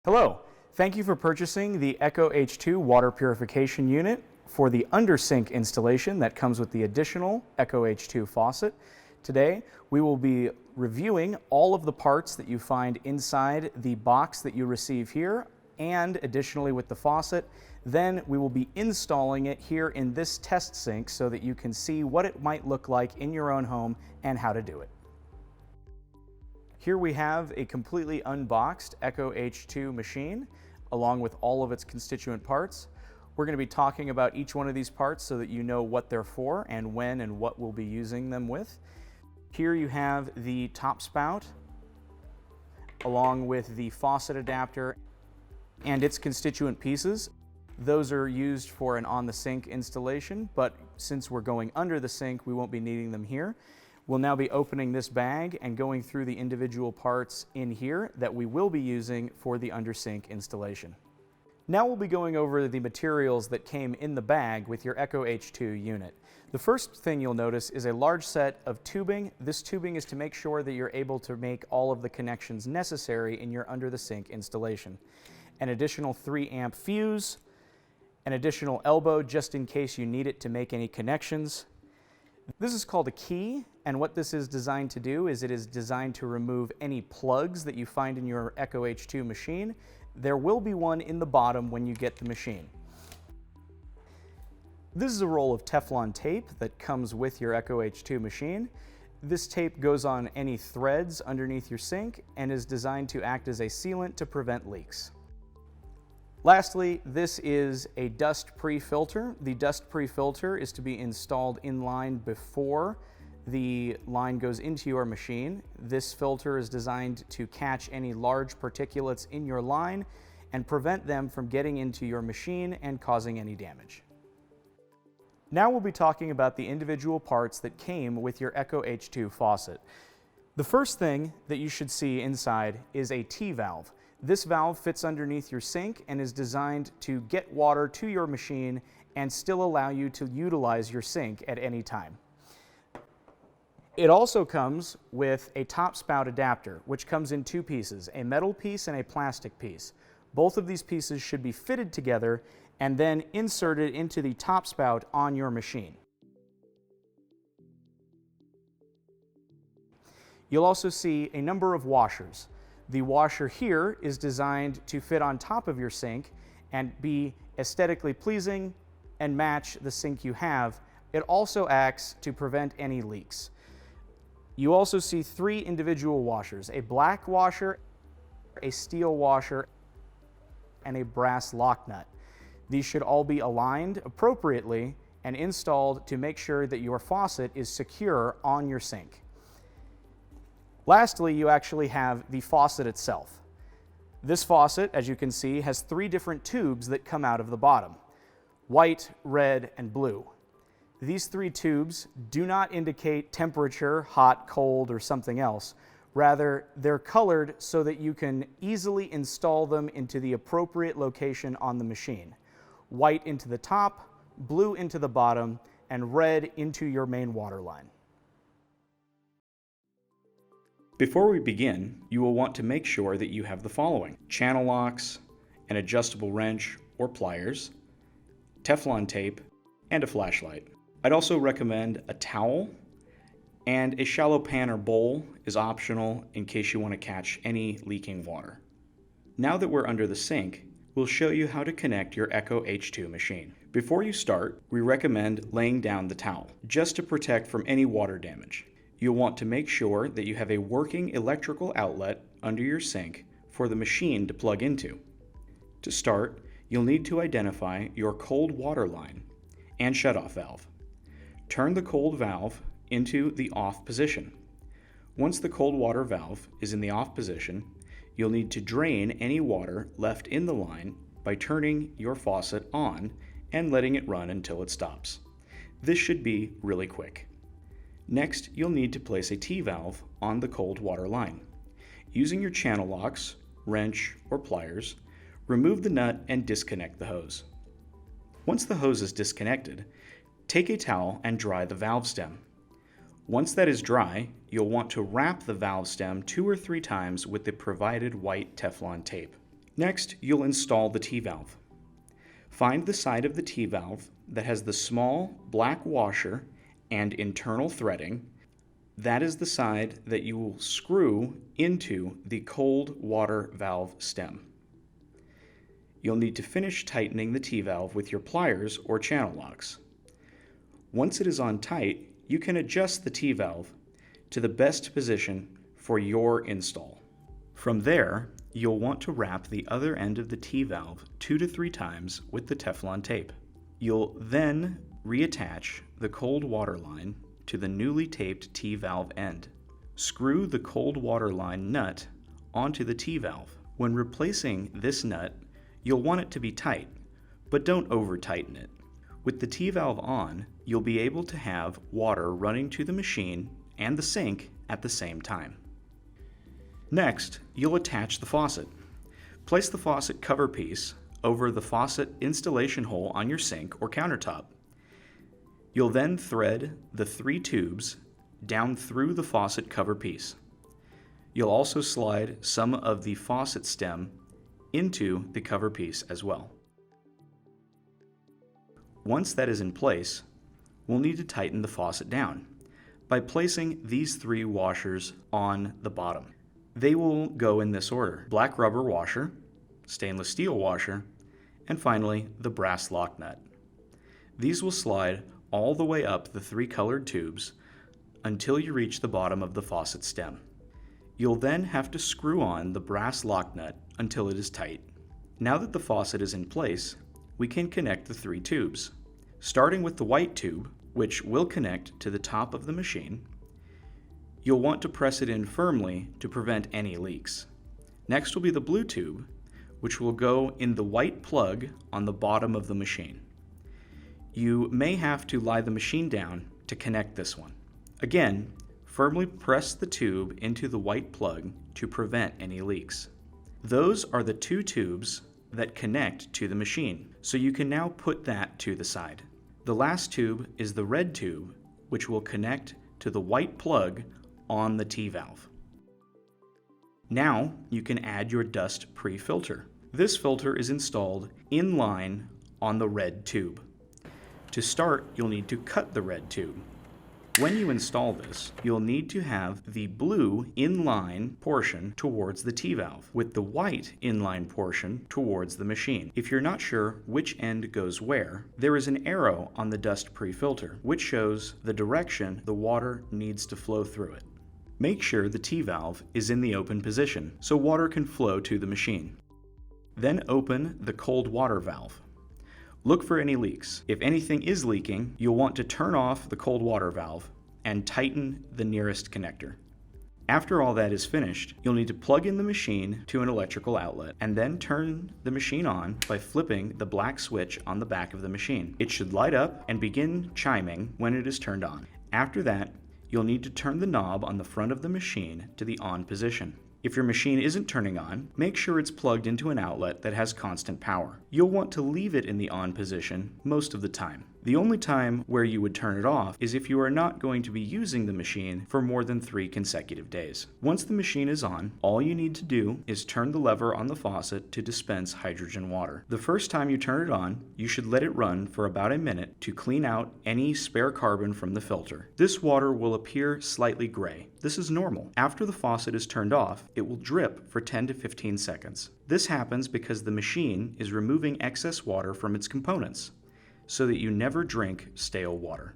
Hello, thank you for purchasing the Echo H2 water purification unit for the under-sink installation that comes with the additional Echo H2 faucet. Today, we will be reviewing all of the parts that you find inside the box that you receive here, and additionally with the faucet. Then we will be installing it here in this test sink so that you can see what it might look like in your own home and how to do it. Here we have a completely unboxed Echo H2 machine, along with all of its constituent parts. We're going to be talking about each one of these parts so that you know what they're for and when and what we'll be using them with. Here you have the top spout, along with the faucet adapter and its constituent pieces. Those are used for an on-the-sink installation, but since we're going under the sink, we won't be needing them here. We'll now be opening this bag and going through the individual parts in here that we will be using for the under-sink installation. Now we'll be going over the materials that came in the bag with your Echo H2 unit. The first thing you'll notice is a large set of tubing. This tubing is to make sure that you're able to make all of the connections necessary in your under-the-sink installation. An additional 3 amp fuse, an additional elbow just in case you need it to make any connections. This is called a key, and what this is designed to do is it is designed to remove any plugs that you find in your Echo H2 machine. There will be one in the bottom when you get the machine. This is a roll of Teflon tape that comes with your Echo H2 machine. This tape goes on any threads underneath your sink and is designed to act as a sealant to prevent leaks. Lastly, this is a dust pre-filter. The dust pre-filter is to be installed in line before the line goes into your machine. This filter is designed to catch any large particulates in your line and prevent them from getting into your machine and causing any damage. Now we'll be talking about the individual parts that came with your Echo H2 faucet. The first thing that you should see inside is a T-valve. This valve fits underneath your sink and is designed to get water to your machine and still allow you to utilize your sink at any time. It also comes with a top spout adapter, which comes in 2 pieces, a metal piece and a plastic piece. Both of these pieces should be fitted together and then inserted into the top spout on your machine. You'll also see a number of washers. The washer here is designed to fit on top of your sink and be aesthetically pleasing and match the sink you have. It also acts to prevent any leaks. You also see 3 individual washers, a black washer, a steel washer, and a brass lock nut. These should all be aligned appropriately and installed to make sure that your faucet is secure on your sink. Lastly, you actually have the faucet itself. This faucet, as you can see, has 3 different tubes that come out of the bottom: white, red, and blue. These 3 tubes do not indicate temperature, hot, cold, or something else. Rather, they're colored so that you can easily install them into the appropriate location on the machine. White into the top, blue into the bottom, and red into your main water line. Before we begin, you will want to make sure that you have the following: channel locks, an adjustable wrench or pliers, Teflon tape, and a flashlight. I'd also recommend a towel, and a shallow pan or bowl is optional in case you want to catch any leaking water. Now that we're under the sink, we'll show you how to connect your Echo H2 machine. Before you start, we recommend laying down the towel, just to protect from any water damage. You'll want to make sure that you have a working electrical outlet under your sink for the machine to plug into. To start, you'll need to identify your cold water line and shutoff valve. Turn the cold valve into the off position. Once the cold water valve is in the off position, you'll need to drain any water left in the line by turning your faucet on and letting it run until it stops. This should be really quick. Next, you'll need to place a T-valve on the cold water line. Using your channel locks, wrench, or pliers, remove the nut and disconnect the hose. Once the hose is disconnected, Take a towel and dry the valve stem. Once that is dry, you'll want to wrap the valve stem 2 or 3 times with the provided white Teflon tape. Next, you'll install the T-valve. Find the side of the T-valve that has the small black washer and internal threading. That is the side that you will screw into the cold water valve stem. You'll need to finish tightening the T-valve with your pliers or channel locks. Once it is on tight, you can adjust the T-valve to the best position for your install. From there, you'll want to wrap the other end of the T-valve 2 to 3 times with the Teflon tape. You'll then reattach the cold water line to the newly taped T-valve end. Screw the cold water line nut onto the T-valve. When replacing this nut, you'll want it to be tight, but don't over-tighten it. With the T-valve on, you'll be able to have water running to the machine and the sink at the same time. Next, you'll attach the faucet. Place the faucet cover piece over the faucet installation hole on your sink or countertop. You'll then thread the 3 tubes down through the faucet cover piece. You'll also slide some of the faucet stem into the cover piece as well. Once that is in place, we'll need to tighten the faucet down by placing these 3 washers on the bottom. They will go in this order: black rubber washer, stainless steel washer, and finally the brass lock nut. These will slide all the way up the 3 colored tubes until you reach the bottom of the faucet stem. You'll then have to screw on the brass lock nut until it is tight. Now that the faucet is in place, we can connect the 3 tubes. Starting with the white tube, which will connect to the top of the machine, you'll want to press it in firmly to prevent any leaks. Next will be the blue tube, which will go in the white plug on the bottom of the machine. You may have to lie the machine down to connect this one. Again, firmly press the tube into the white plug to prevent any leaks. Those are the 2 tubes that connect to the machine, so you can now put that to the side. The last tube is the red tube, which will connect to the white plug on the T-valve. Now you can add your dust pre-filter. This filter is installed in line on the red tube. To start, you'll need to cut the red tube. When you install this, you'll need to have the blue inline portion towards the T-valve, with the white inline portion towards the machine. If you're not sure which end goes where, there is an arrow on the dust pre-filter, which shows the direction the water needs to flow through it. Make sure the T-valve is in the open position, so water can flow to the machine. Then open the cold water valve. Look for any leaks. If anything is leaking, you'll want to turn off the cold water valve and tighten the nearest connector. After all that is finished, you'll need to plug in the machine to an electrical outlet and then turn the machine on by flipping the black switch on the back of the machine. It should light up and begin chiming when it is turned on. After that, you'll need to turn the knob on the front of the machine to the on position. If your machine isn't turning on, make sure it's plugged into an outlet that has constant power. You'll want to leave it in the on position most of the time. The only time where you would turn it off is if you are not going to be using the machine for more than 3 consecutive days. Once the machine is on, all you need to do is turn the lever on the faucet to dispense hydrogen water. The first time you turn it on, you should let it run for about a minute to clean out any spare carbon from the filter. This water will appear slightly gray. This is normal. After the faucet is turned off, it will drip for 10 to 15 seconds. This happens because the machine is removing excess water from its components, so that you never drink stale water.